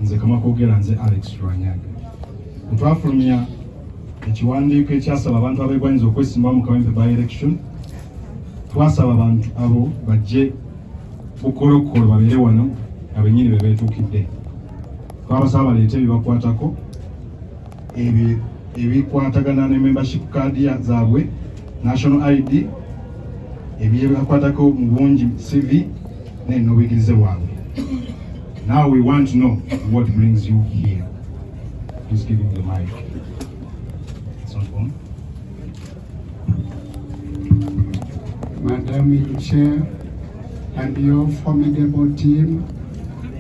nze Kamakogera nze Alex Lwanyaga. Twafulumya ekiwandiiko ekyasaba abantu abeegwanyiza okwesimbawo mu Kawempe by election. Twasaba abantu abo bajje bukolokolo babeere wano abennyini be beetuukidde. Twabasaba baleete ebibakwatako ebikwatagana ne membership card zaabwe, national ID, ebyebibakwatako mu bungi CV n'obuyigirize bwabwe. Now we want to know what brings you here. Please give him the mic. It's not on. Madam Chair and your formidable team,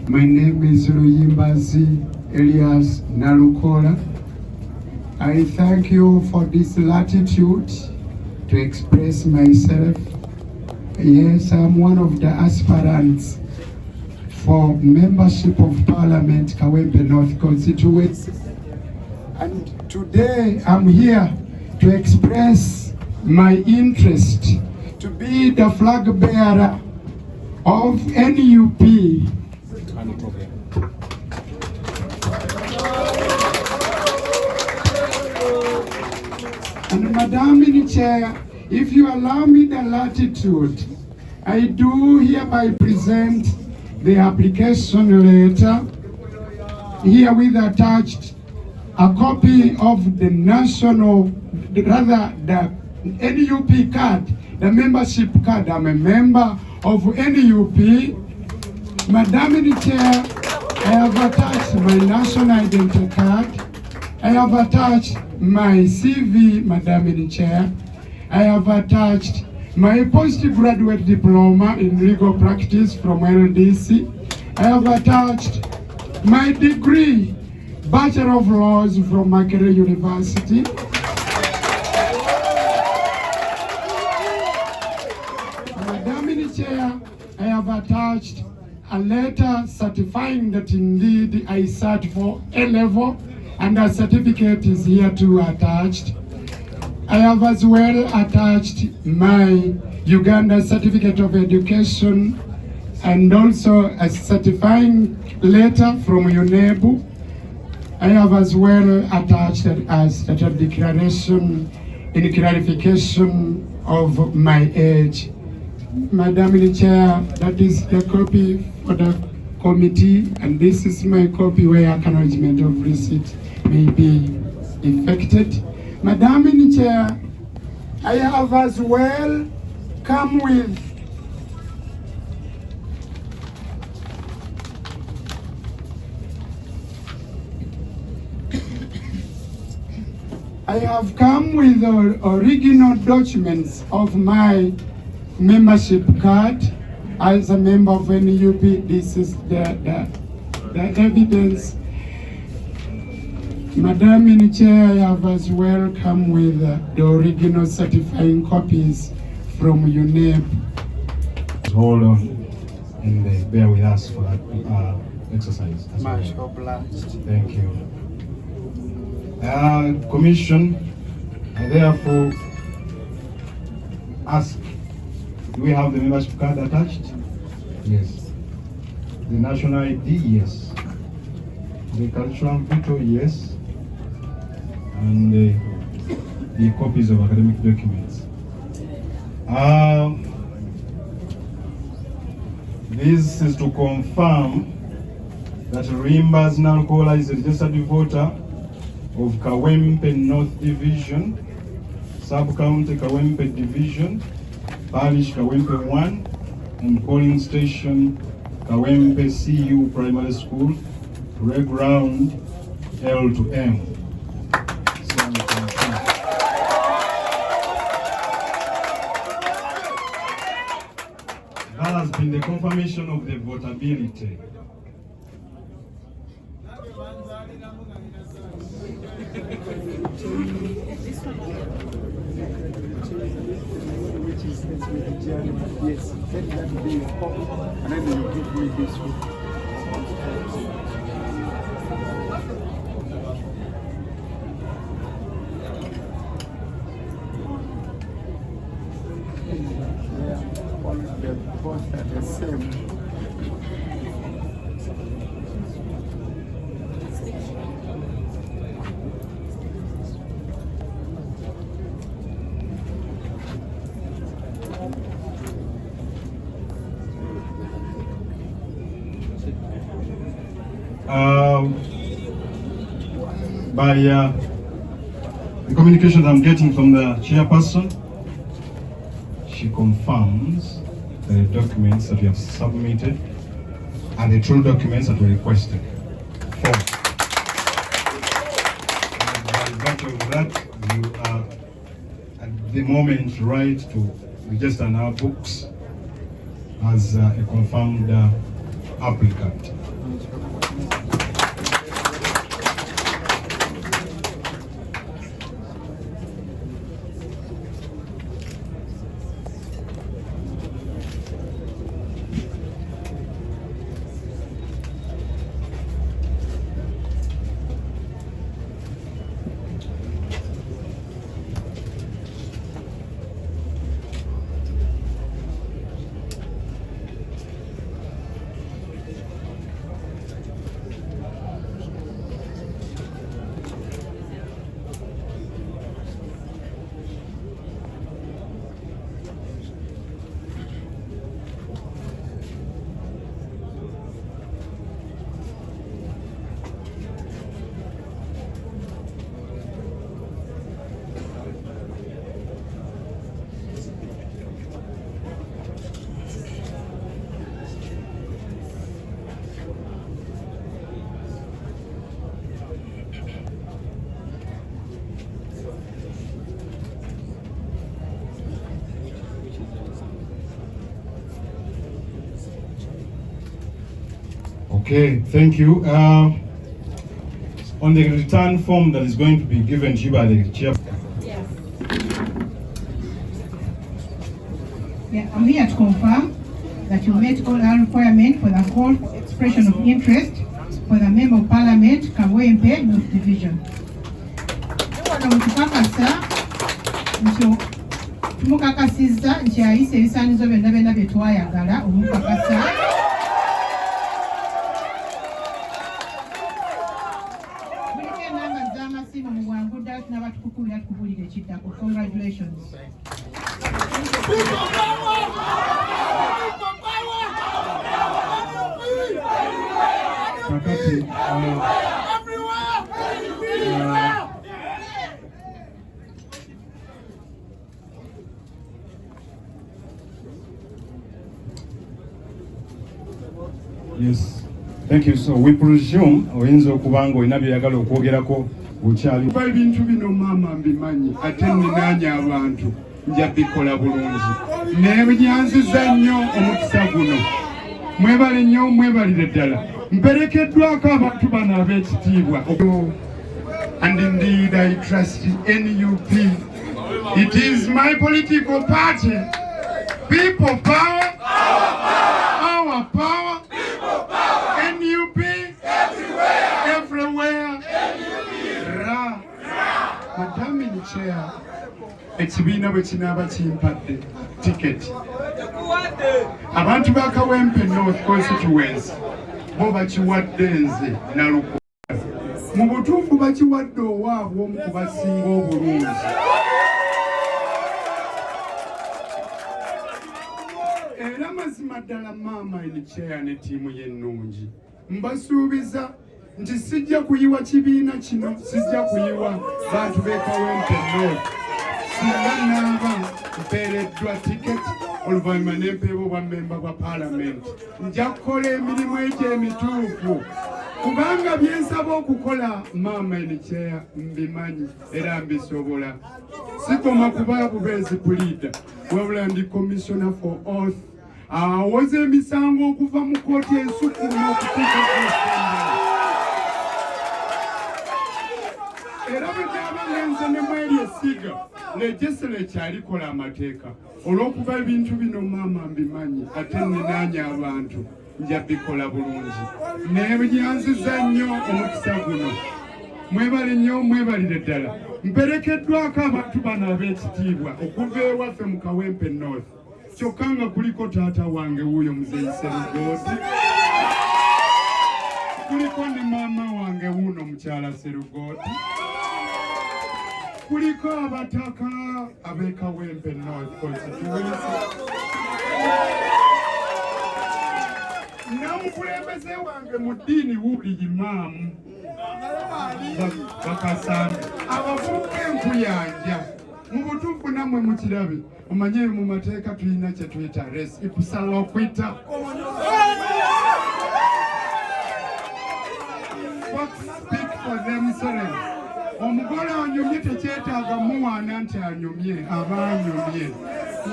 my name is Luyimbazi Elias Nalukoola. I thank you for this latitude to express myself. Yes, I'm one of the aspirants for membership of Parliament Kawempe North constituency. And today I'm here to express my interest to be the flag bearer of NUP. And Madam Chair, if you allow me the latitude, I do hereby present the application letter, herewith attached a copy of the national, rather the NUP card, the membership card. I'm a member of NUP. Madam Chair, I have attached my national identity card. I have attached my CV, Madam Chair. I have attached my postgraduate diploma in legal practice from LDC. I have attached my degree, Bachelor of Laws from Makerere University. Madam Chair, I have attached a letter certifying that indeed I sat for A-level, and a certificate is here too attached. I have as well attached my Uganda certificate of education and also a certifying letter from UNEB. I have as well attached as a declaration in clarification of my age. Madam Chair, that is the copy for the committee, and this is my copy where acknowledgement of receipt may be effected. Madam Chair, I have as well come with the original documents of my membership card as a member of NUP. This is the evidence. Madam Chair, I have as well come with the original certifying copies from UNEP. Hold on and bear with us for that exercise. Much obliged. Thank you. Commission, I therefore ask, do we have the membership card attached? Yes. The national ID? Yes. The cultural photo? Yes. And the copies of academic documents. This is to confirm that Rimbas Nalukoola is a registered voter of Kawempe North Division, Sub-County Kawempe Division, Parish Kawempe 1, and polling station Kawempe CU Primary School, Playground L to M. That has been the confirmation of the votability. Yes, let that be a copy, and then you give me this one. Both are the same. By the communication I'm getting from the chairperson, she confirms that the documents that we have submitted are the true documents that were requested for. And by virtue of that, you are at the moment right to register in our books as a confirmed applicant. Okay, thank you. On the return form that is going to be given to you by the chair. Yes. Yeah, I'm here to confirm that you met all our requirements for the call for expression of interest for the Member of Parliament, Kawempe North Division. Tumukakasiza nti ayise ebisaanizo byonna byonna bye twayagala omukakasa. Congratulations. Yes, thank you. So we presume oyinza okubanga olina byeyagala okwogerako bukyali ebintu bino maama mbimanyi ate ninaanya abantu nja bikola bulungi nebinyanziza nnyo omukisa guno. Mwebale nnyo, mwebalire ddala. Mperekeddwako abantu bano ab'ekitiibwa. And indeed I trust NUP. It is my political party. People power, our power, NUP, everywhere. Madame in chair, ekibiina bwe kinaaba kimpadde ticket. Abantu ba Kawempe North Constituency bo bakiwadde nze Nalukoola. Mu butuufu bakiwadde owaabwe omu ku basinga obulungi. Era mazima ddala maama in chair ne ttiimu y'ennungi. Mbasuubiza nti sijja kuyiwa kibiina kino, sijja kuyiwa bantu b'e Kawempe North. Singa naaba mpeereddwa tiketi oluvannyuma n'empeebwa bwa memba bwa Parliament, nja kukola emirimu egyo emituufu kubanga bye nsaba okukola maama in chair mbimanyi era mbisobola. Sikoma kuba bubeezi puliida wabula ndi commissioner for oath awoza emisango okuva mu kooti ensukkulumu okutuuka ku era bwe gyaba ngenze ne mweri esiga legislature alikola amateeka. Olw'okuba ebintu bino maama mbimanyi ate ninaanya abantu nja bikola bulungi nebinyanziza nnyo omukisa guno. Mwebale nnyo, mwebalire ddala. Mperekeddwako abantu bano ab'ekitiibwa okuva ewaffe mu Kawempe North. Kyokka nga kuliko taata wange wuuyo muzeeyi Serugooti, kuliko ne maama wange wuuno mukyala Serugooti, kuliko abataka ab'e Kawempe North Constituency. namukulembeze wange mu ddiini wuli imaamu bakasanga abavubuka enkuyanja mu butuufu nammwe mukirabe omanye mu mateeka tulina kye tuyita res ikusala okwita speak for themselves. Omugole anyumye tekyetaaga muwaana nti anyumye aba anyumye.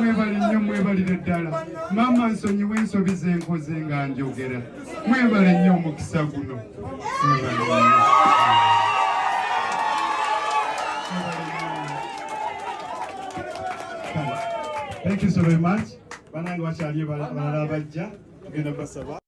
Mwebali nnyo mwebalire ddala. Maama nsonyiwe ensobi ze nkoze nga njogera. Mwebale nnyo omukisa guno. Thank you so very much. Banange wakyali balala bajja tugenda basaba.